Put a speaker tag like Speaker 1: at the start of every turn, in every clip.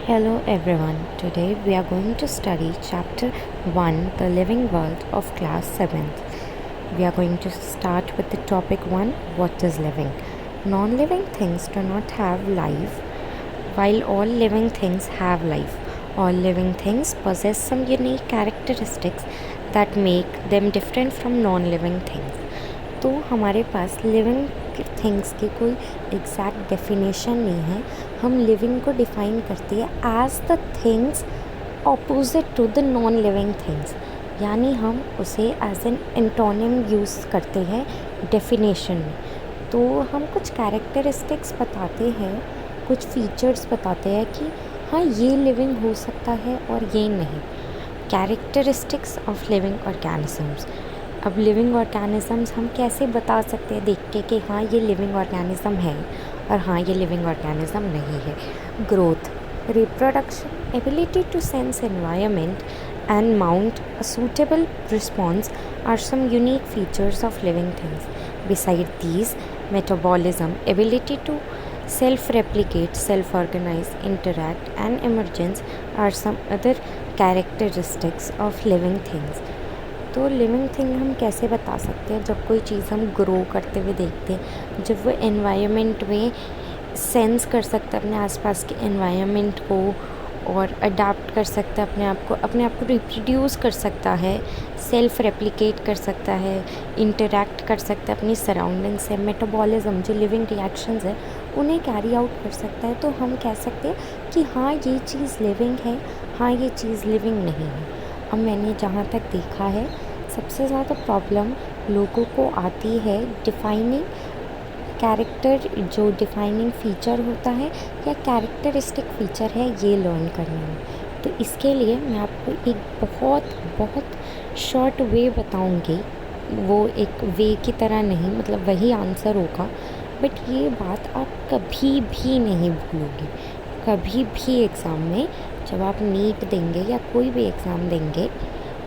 Speaker 1: Hello everyone. Today we are going to study chapter 1, The Living World of class 7th. We are going to start with the topic 1, what is living? Non-living things do not have life, while all living things have life. All living things possess some unique characteristics that make them different from non-living things. तो हमारे पास living things की कोई exact definition नहीं है. हम living को define करते हैं as the things opposite to the non living things, यानी हम उसे एज एन एंटोनिम यूज़ करते हैं डेफिनेशन में. तो हम कुछ कैरेक्टरिस्टिक्स बताते हैं, कुछ फीचर्स बताते हैं कि हाँ ये लिविंग हो सकता है और ये नहीं. Characteristics of living organisms. अब लिविंग ऑर्गेनिजम्स हम कैसे बता सकते हैं देख के कि हाँ ये लिविंग ऑर्गेनिज़म है और हाँ ये लिविंग ऑर्गेनिज़म नहीं है. Growth, reproduction, ability to sense environment and mount a suitable response are some unique features of living things. Beside these, metabolism, ability to self-replicate, self-organize, interact and emergence are some other characteristics of living things. तो living thing हम कैसे बता सकते हैं? जब कोई चीज़ हम grow करते हुए देखते हैं, जब वो एनवायरनमेंट में सेंस कर सकता है अपने आसपास के एनवायरनमेंट को और अडाप्ट कर सकता है अपने आप को रिप्रोड्यूस कर सकता है, सेल्फ रेप्लिकेट कर सकता है, इंटरैक्ट कर सकता है अपनी सराउंडिंग से. मेटाबॉलिज्म, जो लिविंग रिएक्शंस है उन्हें कैरी आउट कर सकता है. तो हम कह सकते हैं कि हाँ ये चीज़ लिविंग है, हाँ ये चीज़ लिविंग नहीं है. अब मैंने जहाँ तक देखा है सबसे ज़्यादा प्रॉब्लम लोगों को आती है डिफ़ाइनिंग कैरेक्टर, जो डिफ़ाइनिंग फ़ीचर होता है या कैरेक्टरिस्टिक फ़ीचर है ये लर्न करने में. तो इसके लिए मैं आपको एक बहुत शॉर्ट वे बताऊंगी. वो एक वे की तरह नहीं, मतलब वही आंसर होगा, बट ये बात आप कभी भी नहीं भूलोगे. कभी भी एग्ज़ाम में जब आप नीट देंगे या कोई भी एग्ज़ाम देंगे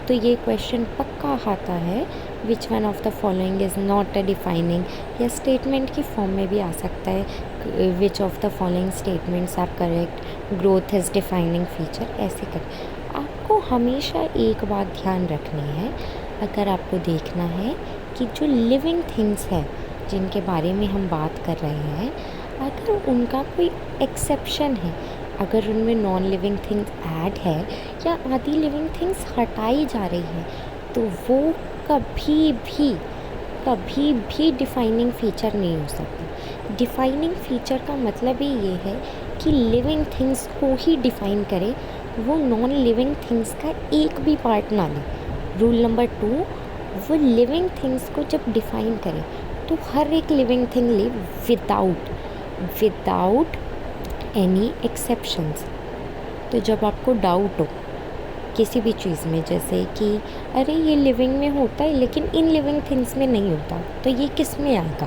Speaker 1: तो ये क्वेश्चन पक्का आता है, which one of the following is not a defining, या स्टेटमेंट की फॉर्म में भी आ सकता है, which of the following statements are correct, growth is defining feature, ऐसे कर. आपको हमेशा एक बात ध्यान रखनी है, अगर आपको देखना है कि जो लिविंग थिंग्स है जिनके बारे में हम बात कर रहे हैं, अगर उनका कोई एक्सेप्शन है, अगर उनमें नॉन लिविंग थिंग्स ऐड है या आधी लिविंग थिंग्स हटाई जा रही हैं, तो वो कभी भी डिफ़ाइनिंग फीचर नहीं हो सकता. डिफ़ाइनिंग फीचर का मतलब ही ये है कि लिविंग थिंग्स को ही डिफ़ाइन करे, वो नॉन लिविंग थिंग्स का एक भी पार्ट ना ले. रूल नंबर 2, वो लिविंग थिंग्स को जब डिफ़ाइन करे तो हर एक लिविंग थिंग ले विदाउट एनी एक्सेप्शंस. तो जब आपको डाउट हो किसी भी चीज़ में, जैसे कि अरे ये लिविंग में होता है लेकिन इन लिविंग थिंग्स में नहीं होता, तो ये किस में आएगा,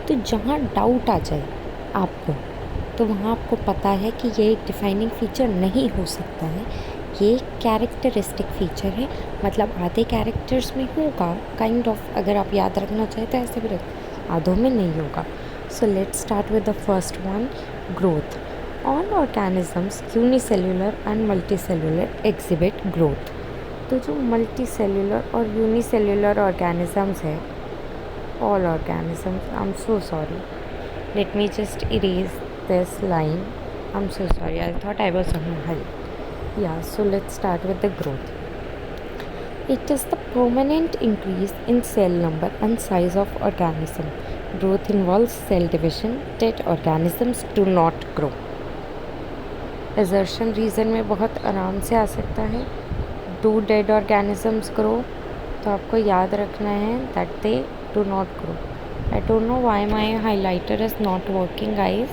Speaker 1: तो जहाँ डाउट आ जाए आपको, तो वहाँ आपको पता है कि ये एक डिफ़ाइनिंग फ़ीचर नहीं हो सकता है, ये कैरेक्टरिस्टिक फ़ीचर है. मतलब आधे कैरेक्टर्स में होगा काइंड ऑफ, अगर आप याद रखना चाहें तो ऐसे भी रख, आधों में नहीं होगा. So let's start with the first one, growth. All organisms unicellular and multicellular exhibit growth. तो जो multicellular और unicellular organisms है, all organisms, I'm so sorry, let me just erase this line, I'm so sorry, I thought I was on a hurry. Yeah, so let's start with the growth. It is the permanent increase in cell number and size of organism. Growth involves cell division. Dead organisms do not grow. Assertion reason में बहुत आराम से आ सकता है. Do dead organisms grow, तो आपको याद रखना है that they do not grow. I don't know why my highlighter is not working guys,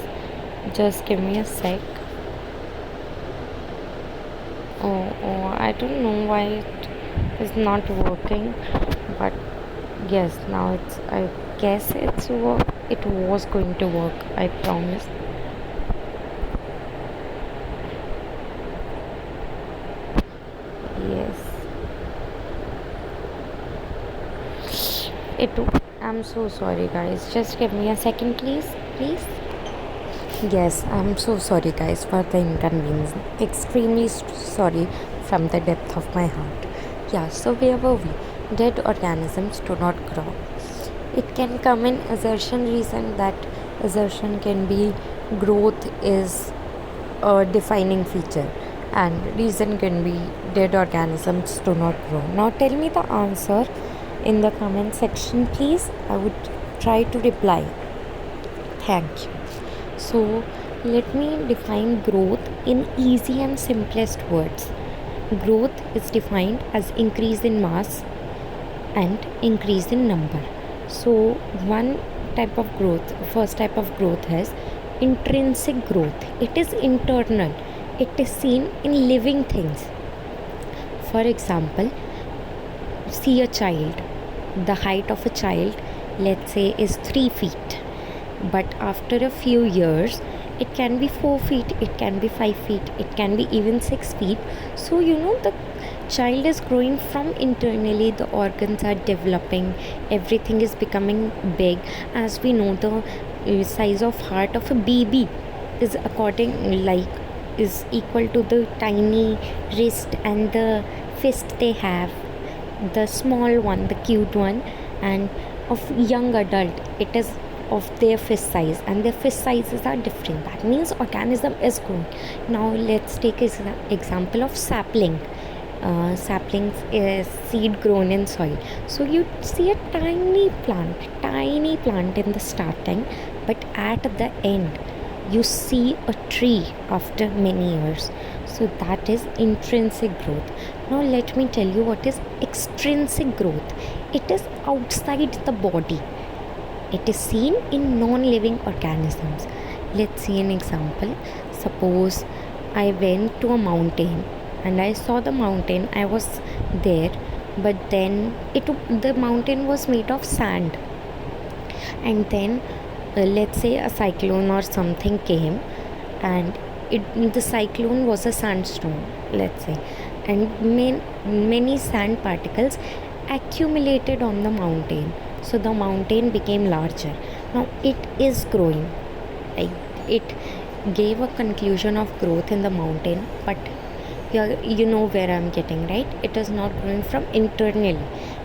Speaker 1: just give me a sec. I don't know why it is not working, but yes, now it's, I guess it was going to work, I promise. Yes, I'm so sorry guys, just give me a second please. Yes, I'm so sorry, guys, for the inconvenience. Extremely sorry from the depth of my heart. Yeah, so where were we? Dead organisms do not grow. It can come in assertion reason. That assertion can be growth is a defining feature, and reason can be dead organisms do not grow. Now, tell me the answer in the comment section, please. I would try to reply. Thank you. So, let me define growth in easy and simplest words. Growth is defined as increase in mass and increase in number. So, one type of growth, first type of growth is intrinsic growth. It is internal, it is seen in living things. For example, see a child. The height of a child, let's say, is 3 feet, but after a few years it can be 4 feet, it can be 5 feet, it can be even 6 feet. So the child is growing from internally, the organs are developing, everything is becoming big. As we know, the size of heart of a baby is is equal to the tiny wrist and the fist they have, the small one, the cute one, and of young adult it is of their fist size, and their fist sizes are different. That means organism is growing. Now let's take example of sapling. Saplings is seed grown in soil. So you see a tiny plant in the starting, but at the end you see a tree after many years. So that is intrinsic growth. Now let me tell you what is extrinsic growth. It is outside the body. It is seen in non-living organisms. Let's see an example. Suppose I went to a mountain and I saw the mountain. I was there, but then the mountain was made of sand. And then let's say a cyclone or something came, and the cyclone was a sandstorm, let's say, and many sand particles accumulated on the mountain. So the mountain became larger. Now it is growing. It gave a conclusion of growth in the mountain, but you know where I'm getting, right? It is not growing from internally.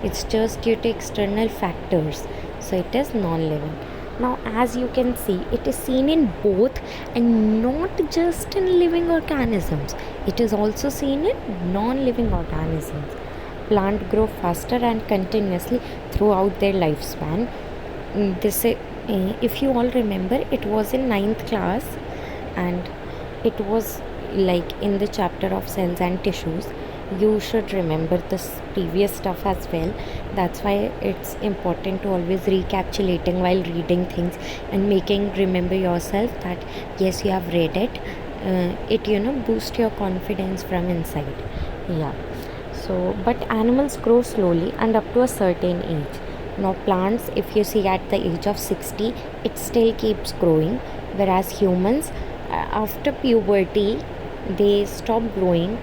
Speaker 1: It's just due to external factors. So it is non-living. Now, as you can see, it is seen in both, and not just in living organisms. It is also seen in non-living organisms. Plants grow faster and continuously throughout their lifespan. If you all remember, it was in 9th class, and it was like in the chapter of cells and tissues. You should remember this previous stuff as well. That's why it's important to always recapitulating while reading things and making remember yourself that yes, you have read it. It boost your confidence from inside. Yeah. So, but animals grow slowly and up to a certain age. Now plants, if you see at the age of 60, it still keeps growing, whereas humans, after puberty, they stop growing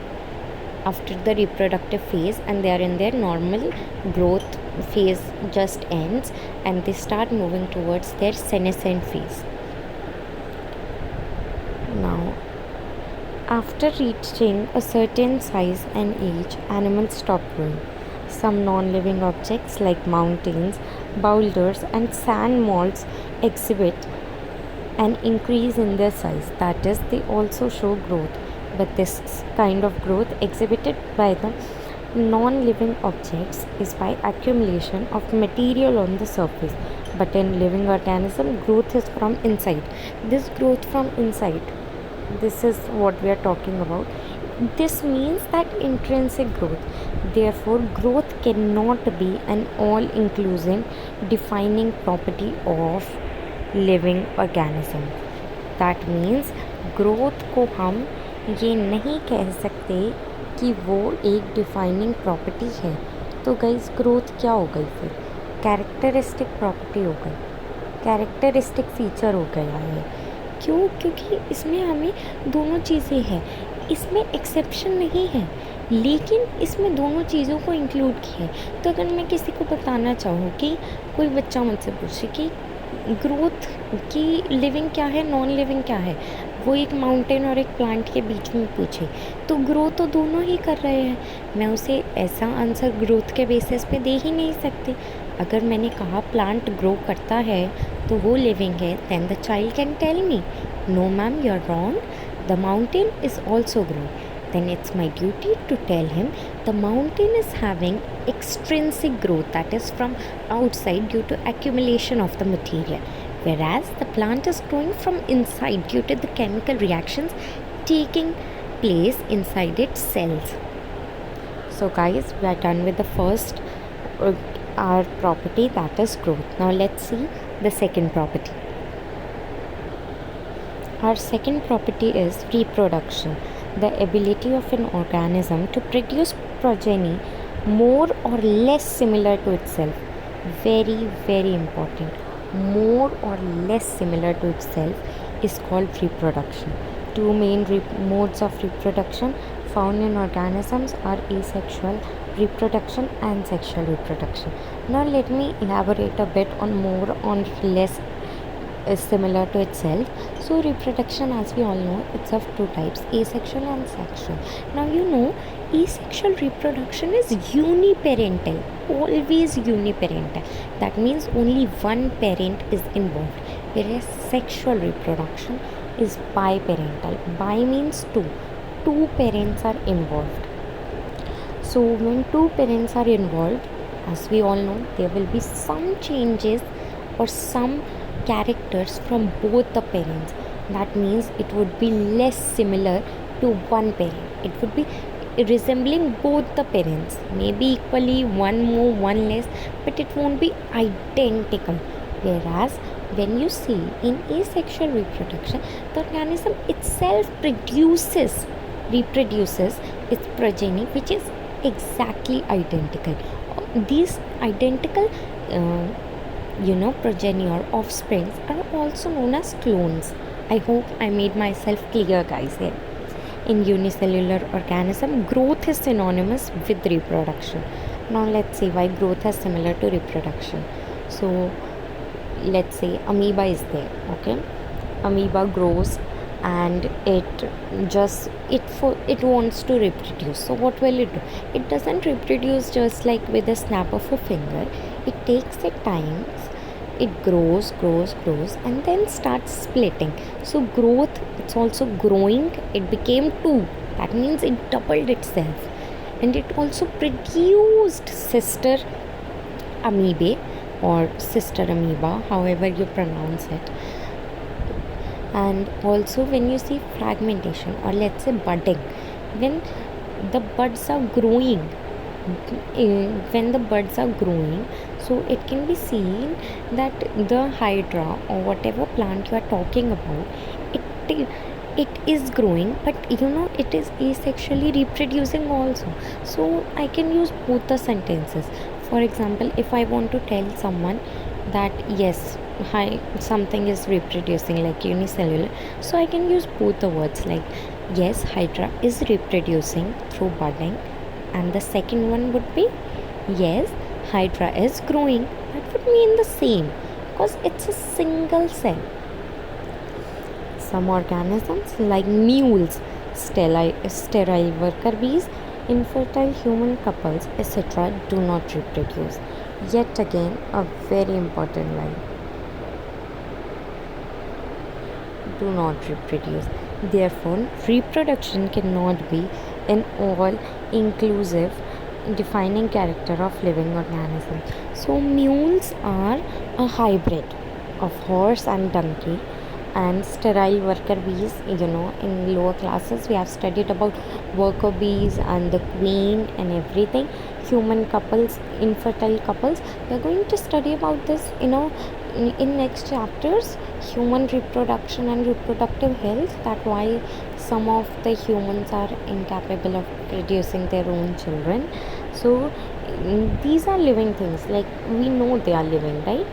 Speaker 1: after the reproductive phase, and they are in their normal growth phase just ends, and they start moving towards their senescent phase. Now, after reaching a certain size and age, animals stop growing. Some non-living objects like mountains, boulders, and sand moulds exhibit an increase in their size. That is, they also show growth. But this kind of growth exhibited by the non-living objects is by accumulation of material on the surface. But in living organism, growth is from inside. This growth from inside, this is what we are talking about. This means that intrinsic growth. Therefore, growth cannot be an all-inclusive defining property of living organism. That means growth को हम ये नहीं कह सकते कि वो एक defining property है. तो गाइस, ग्रोथ क्या हो गई फिर? कैरेक्टरिस्टिक प्रॉपर्टी हो गई, कैरेक्टरिस्टिक फीचर हो गया है. क्यों? क्योंकि इसमें हमें दोनों चीज़ें हैं. इसमें एक्सेप्शन नहीं है, लेकिन इसमें दोनों चीज़ों को इंक्लूड किया है. तो अगर मैं किसी को बताना चाहूँ कि कोई बच्चा मुझसे पूछे कि ग्रोथ की लिविंग क्या है, नॉन लिविंग क्या है, वो एक माउंटेन और एक प्लांट के बीच में पूछे तो ग्रो तो दोनों ही कर रहे हैं। मैं उसे ऐसा आंसर ग्रोथ के बेसिस पे दे ही नहीं सकती। अगर मैंने कहा प्लांट ग्रो करता है तो वो लिविंग है, then the child can tell me no ma'am you are wrong, the mountain is also grow. Then it's my duty to tell him the mountain is having extrinsic growth, that is from outside due to accumulation of the material, whereas the plant is growing from inside due to the chemical reactions taking place inside its cells. So guys, we are done with the first our property, that is growth. Now let's see the second property. Our second property is reproduction, the ability of an organism to produce progeny more or less similar to itself. Very, very important. More or less similar to itself is called reproduction. Two main modes of reproduction found in organisms are asexual reproduction and sexual reproduction. Now let me elaborate a bit on more or less is similar to itself. So reproduction, as we all know, it's of two types, asexual and sexual. Now you know asexual reproduction is uniparental, always uniparental. That means only one parent is involved, whereas sexual reproduction is biparental. Bi means two parents are involved. So when two parents are involved, as we all know, there will be some changes or some characters from both the parents. That means it would be less similar to one parent. It would be resembling both the parents, maybe equally, one more, one less, but it won't be identical. Whereas when you see in asexual reproduction, the organism itself reproduces its progeny, which is exactly identical. These identical progeny or offsprings are also known as clones. I hope I made myself clear, guys, here. In unicellular organism, growth is synonymous with reproduction. Now let's see why growth is similar to reproduction. So let's say amoeba is there, okay? Amoeba grows and it wants to reproduce. So what will it do? It doesn't reproduce just like with a snap of a finger. It takes its time. It grows and then starts splitting. So growth, it's also growing. It became two. That means it doubled itself. And it also produced sister amoeba or sister amoeba, however you pronounce it. And also when you see fragmentation or let's say budding, when the buds are growing, so it can be seen that the hydra or whatever plant you are talking about, it is growing, but it is asexually reproducing also. So I can use both the sentences. For example, if I want to tell someone that yes, something is reproducing like unicellular, so I can use both the words like yes, hydra is reproducing through budding, and the second one would be yes, hydra is growing. That would mean the same because it's a single cell. Some organisms like mules, sterile worker bees, infertile human couples, etc. do not reproduce. Yet again, a very important line. Do not reproduce. Therefore, reproduction cannot be an all-inclusive defining character of living organism. So mules are a hybrid of horse and donkey, and sterile worker bees, in lower classes we have studied about worker bees and the queen and everything. Human couples, infertile couples, we are going to study about this in next chapters, human reproduction and reproductive health, that why some of the humans are incapable of producing their own children. So these are living things, like we know they are living, right?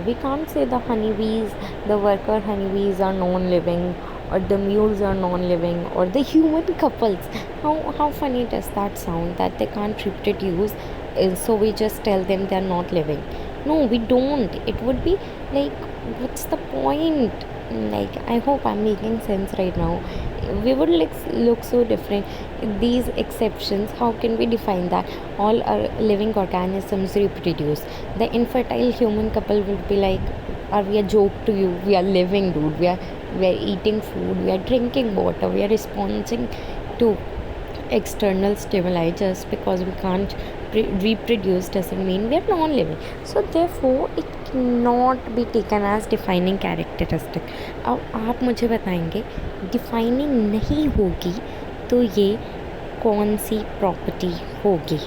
Speaker 1: We can't say the honeybees, the worker honeybees are non-living, or the mules are non-living, or the human couples. How funny does that sound, that they can't reproduce, so we just tell them they are not living? No, we don't. It would be like What's the point? Like, I hope I'm making sense right now. We would look so different. These exceptions, how can we define that? All our living organisms reproduce. The infertile human couple would be like, are we a joke to you? We are living, dude. We are eating food. We are drinking water. We are responding to external stimuli. Just because we can't reproduce doesn't mean we are non-living. So therefore it cannot be taken as defining characteristic. अब आप मुझे बताएंगे defining नहीं होगी तो ये कौन सी property होगी?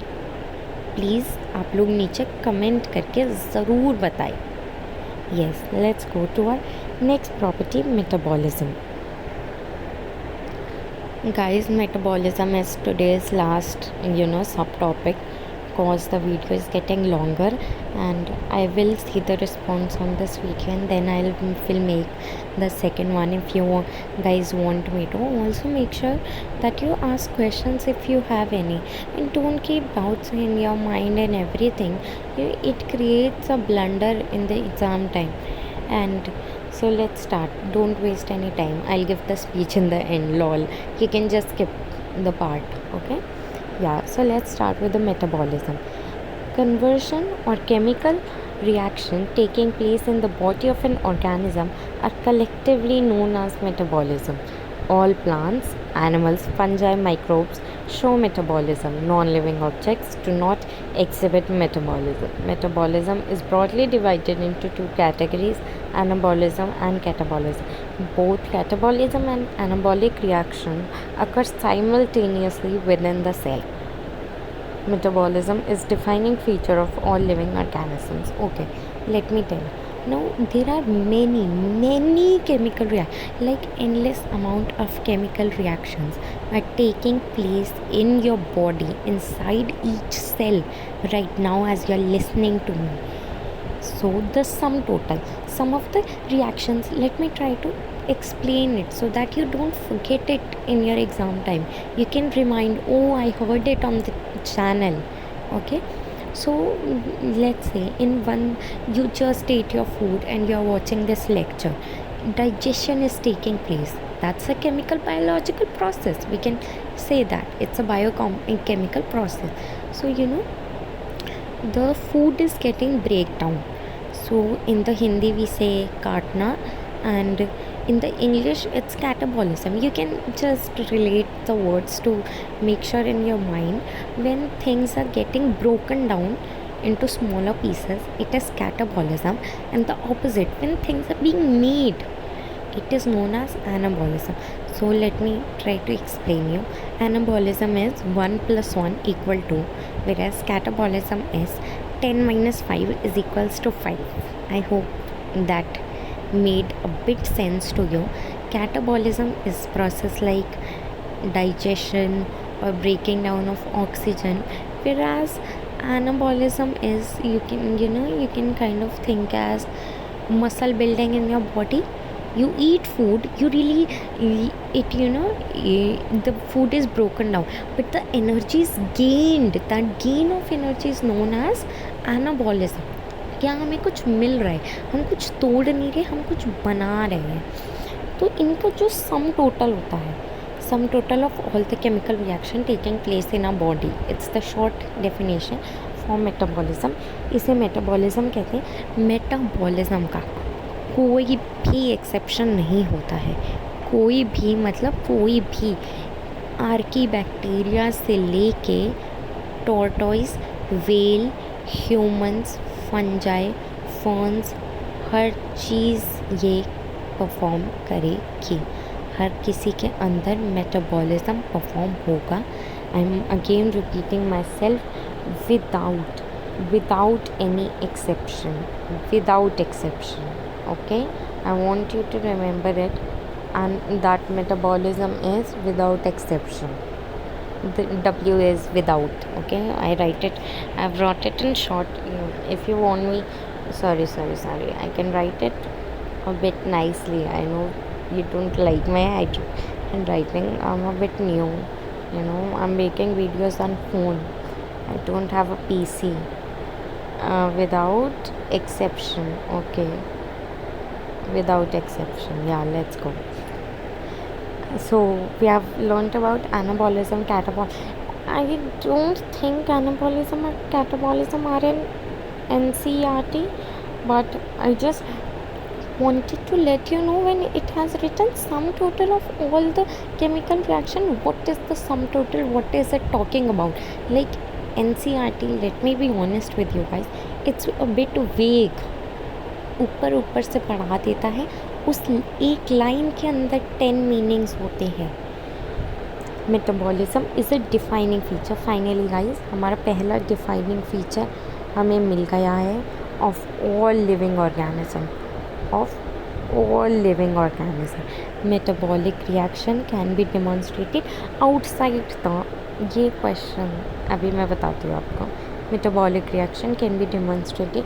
Speaker 1: प्लीज़ आप लोग नीचे कमेंट करके ज़रूर बताएं. Yes, let's go to our next property, metabolism. Guys, metabolism is today's last subtopic, because the video is getting longer and I will see the response on this weekend, then I will make the second one. If you guys want me to, also make sure that you ask questions if you have any, and don't keep doubts in your mind and everything. It creates a blunder in the exam time. And so let's start. Don't waste any time. I'll give the speech in the end. Lol. You can just skip the part. Okay? Yeah. So let's start with the metabolism. Conversion or chemical reaction taking place in the body of an organism are collectively known as metabolism. All plants, animals, fungi, microbes show metabolism. Non-living objects do not exhibit metabolism. Metabolism is broadly divided into two categories: anabolism and catabolism. Both catabolism and anabolic reaction occur simultaneously within the cell. Metabolism is defining feature of all living organisms. Okay, let me tell you. Now there are many chemical like endless amount of chemical reactions are taking place in your body, inside each cell right now as you are listening to me. So the sum of the reactions, let me try to explain it so that you don't forget it in your exam time. You can remind, oh, I heard it on the channel. Okay, so let's say in one, you just ate your food and you're watching this lecture. Digestion is taking place. That's a chemical biological process. We can say that it's a biochemical process. So the food is getting breakdown. So in the Hindi we say katna, and in the English it's catabolism. You can just relate the words to make sure in your mind. When things are getting broken down into smaller pieces, it is catabolism, and the opposite, when things are being made, it is known as anabolism. So let me try to explain you. Anabolism is 1 plus 1 equal to, whereas catabolism is 10 minus 5 is equals to 5. I hope that made a bit sense to you. Catabolism is process like digestion or breaking down of oxygen, whereas anabolism is, you can kind of think as muscle building in your body. You eat food, you really the food is broken down, but the energy is gained. That gain of energy is known as anabolism. क्या हमें कुछ मिल रहा है, हम कुछ तोड़ नहीं रहे, हम कुछ बना रहे हैं. तो इनका जो सम टोटल होता है, sum total of all the chemical reaction taking place in our body, it's the short definition for metabolism. इसे मेटाबॉलिज्म कहते हैं. मेटाबॉलिज्म का कोई भी एक्सेप्शन नहीं होता है. कोई भी मतलब कोई भी, आर्की बैक्टीरिया से लेके tortoise, whale, humans, fungi, ferns, हर चीज़ ये परफॉर्म करेगी. हर किसी के अंदर मेटाबॉलिज्म परफॉर्म होगा. I am again repeating my self, without any exception, without exception. Okay, I want you to remember it, and that metabolism is without exception. The W is without. Okay, I write it, I've wrote it in short. If you want me, sorry, I can write it a bit nicely. I know you don't like my handwriting. I'm a bit new, I'm making videos on phone. I don't have a PC. Without exception. Okay, without exception. Yeah, let's go. So we have learnt about anabolism, catabolism. I don't think anabolism and catabolism are in NCERT, but I just wanted to let you know when it has written sum total of all the chemical reaction, what is the sum total, what is it talking about? Like NCERT, let me be honest with you guys, it's a bit vague, ऊपर ऊपर से पढ़ा देता है, उस एक line के अंदर 10 मीनिंग्स होते हैं. Metabolism is a defining feature. Finally guys हमारा पहला डिफाइनिंग फीचर हमें मिल गया है of all living organism. Metabolic reaction can be demonstrated outside the, ये क्वेश्चन अभी मैं बताती हूँ आपको. Metabolic reaction can be demonstrated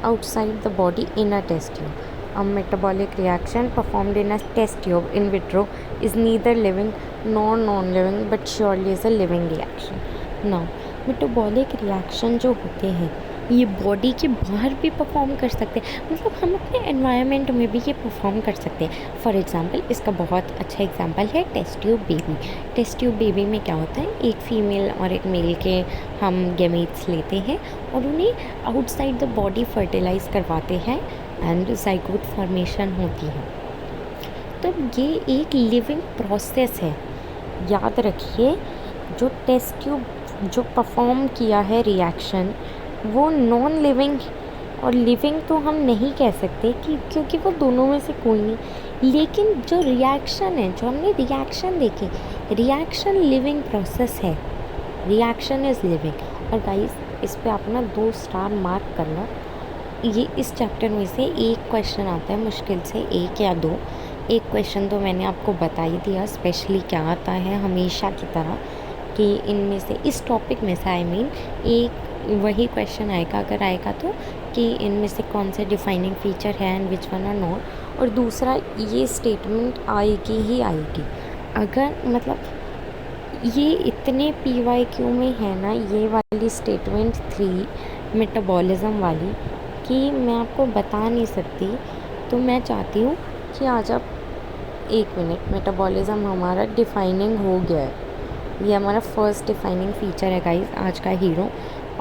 Speaker 1: outside the body in a test tube. A metabolic reaction performed in a test tube in vitro is neither living nor non-living but surely is a living reaction. Now, metabolic reaction जो होते हैं ये body के बाहर भी perform कर सकते हैं, मतलब हम अपने एनवायरनमेंट में भी ये परफॉर्म कर सकते हैं. फॉर एग्जांपल इसका बहुत अच्छा एग्जांपल है test tube baby. Test tube baby में क्या होता है, एक फीमेल और एक मेल के हम गैमीट्स लेते हैं और उन्हें आउटसाइड द बॉडी फर्टिलाइज करवाते हैं एंड ज़ाइगोट फॉर्मेशन होती है. तो ये एक लिविंग प्रोसेस है. याद रखिए जो टेस्ट ट्यूब जो परफॉर्म किया है रिएक्शन वो नॉन लिविंग और लिविंग तो हम नहीं कह सकते क्योंकि वो दोनों में से कोई नहीं, लेकिन जो रिएक्शन है, जो हमने रिएक्शन देखी, रिएक्शन लिविंग प्रोसेस है. Reaction is living. और गाइस इस पे अपना 2 स्टार मार्क करना. ये इस चैप्टर में से एक क्वेश्चन आता है, मुश्किल से 1 या 2. एक क्वेश्चन तो मैंने आपको बता ही दिया स्पेशली क्या आता है हमेशा की तरह, कि इनमें से इस टॉपिक में से एक वही क्वेश्चन आएगा अगर आएगा तो, कि इनमें से कौन से डिफाइनिंग फीचर है and which one are not. और दूसरा ये स्टेटमेंट आएगी ही आएगी. अगर मतलब ये इतने PYQ में है ना ये वाली स्टेटमेंट 3 मेटाबॉलिज्म वाली, कि मैं आपको बता नहीं सकती. तो मैं चाहती हूँ कि आज आप 1 मिनट, मेटाबॉलिज्म हमारा डिफाइनिंग हो गया है, ये हमारा फर्स्ट डिफाइनिंग फ़ीचर है गाइस आज का हीरो.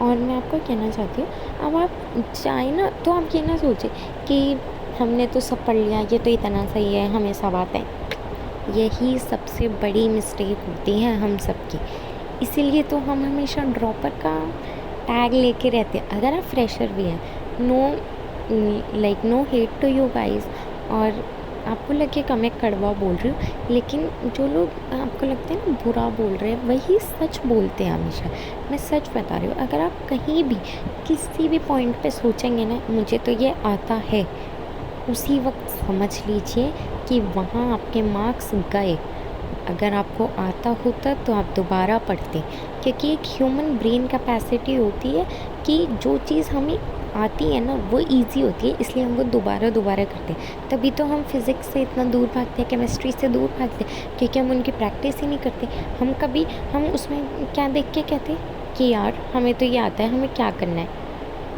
Speaker 1: और मैं आपको कहना चाहती हूँ अब आप चाहे ना तो आप ये ना सोचें कि हमने तो सब पढ़ लिया, ये तो इतना सही है, हमें सब आता है. यही सबसे बड़ी मिस्टेक होती है हम सबकी. इसीलिए तो हम हमेशा ड्रॉपर का टैग लेके रहते हैं. अगर आप फ्रेशर भी हैं, no hate to you guys, और आपको लगेगा मैं कड़वा बोल रही हूँ, लेकिन जो लोग आपको लगता है ना बुरा बोल रहे हैं वही सच बोलते हैं हमेशा. मैं सच बता रही हूँ. अगर आप कहीं भी किसी भी पॉइंट पे सोचेंगे ना मुझे तो ये आता है, उसी वक्त समझ लीजिए कि वहाँ आपके मार्क्स गए. अगर आपको आता होता तो आप दोबारा पढ़ते, क्योंकि एक ह्यूमन ब्रेन कैपेसिटी होती है कि जो चीज़ हमें आती है ना वो इजी होती है, इसलिए हम वो दोबारा करते हैं. तभी तो हम फिज़िक्स से इतना दूर भागते हैं, केमिस्ट्री से दूर भागते हैं, क्योंकि हम उनकी प्रैक्टिस ही नहीं करते. हम उसमें क्या देख के कहते कि यार हमें तो ये आता है, हमें क्या करना है.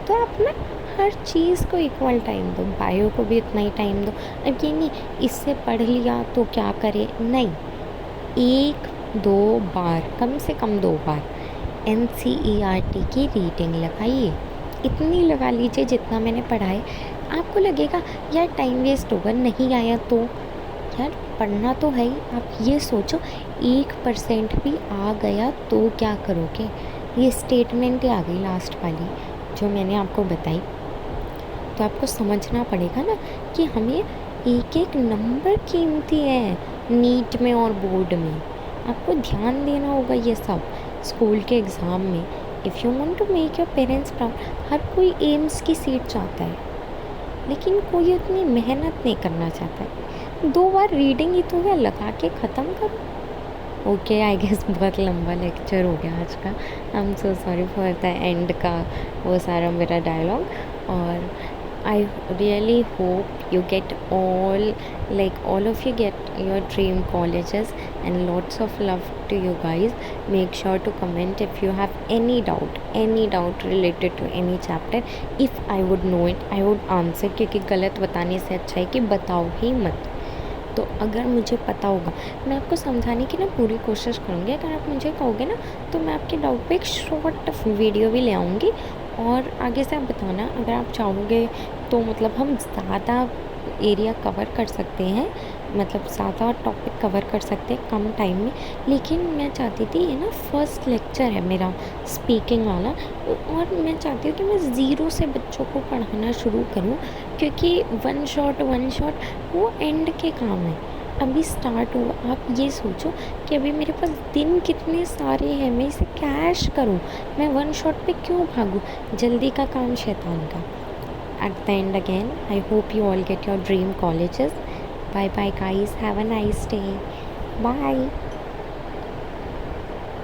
Speaker 1: तो आप ना हर चीज़ को इक्वल टाइम दो, बायो को भी उतना ही टाइम दो. अब ये नहीं इससे पढ़ लिया तो क्या करे, नहीं, 1-2 बार, कम से कम 2 बार NCERT की रीडिंग लगाइए. इतनी लगा लीजिए जितना मैंने पढ़ा है. आपको लगेगा यार टाइम वेस्ट होगा, नहीं आया तो यार पढ़ना तो है ही. आप ये सोचो 1% भी आ गया तो क्या करोगे. ये स्टेटमेंट ही आ गई लास्ट वाली जो मैंने आपको बताई. तो आपको समझना पड़ेगा ना कि हमें एक नंबर कीमती है नीट में और बोर्ड में. आपको ध्यान देना होगा ये सब स्कूल के एग्ज़ाम में. If you want to make your parents proud, हर कोई एम्स की सीट चाहता है, लेकिन कोई उतनी मेहनत नहीं करना चाहता है. 2 बार रीडिंग ही तो है, लगा के ख़त्म करो. ओके आई गेस बहुत लंबा लेक्चर हो गया आज का. I am so sorry for the end का वो सारा मेरा डायलॉग. और I really hope you get all of you get your dream colleges, and lots of love to you guys. Make sure to comment if you have any doubt related to any chapter. If I would know it, I would answer, क्योंकि गलत बताने से अच्छा है कि बताओ ही मत। तो अगर मुझे पता होगा, मैं आपको समझाने की ना पूरी कोशिश करूँगी। अगर आप मुझे कहोगे ना, तो मैं आपके डाउट पे एक शॉर्ट वीडियो भी ले आऊँगी, और आगे से आप बताना अगर आप चाहोगे तो। मतलब हम ज़्यादा एरिया कवर कर सकते हैं, मतलब ज़्यादा टॉपिक कवर कर सकते हैं कम टाइम में। लेकिन मैं चाहती थी, ये ना फर्स्ट लेक्चर है मेरा स्पीकिंग वाला, और मैं चाहती हूँ कि मैं ज़ीरो से बच्चों को पढ़ाना शुरू करूँ, क्योंकि वन शॉट वो एंड के काम है। अभी स्टार्ट हुआ, आप ये सोचो कि अभी मेरे पास दिन कितने सारे हैं, मैं इसे कैश करूँ, मैं वन शॉट पे क्यों भागूँ? जल्दी का काम शैतान का। At the end again, I hope you all get your dream colleges. Bye bye guys, have a nice day. Bye.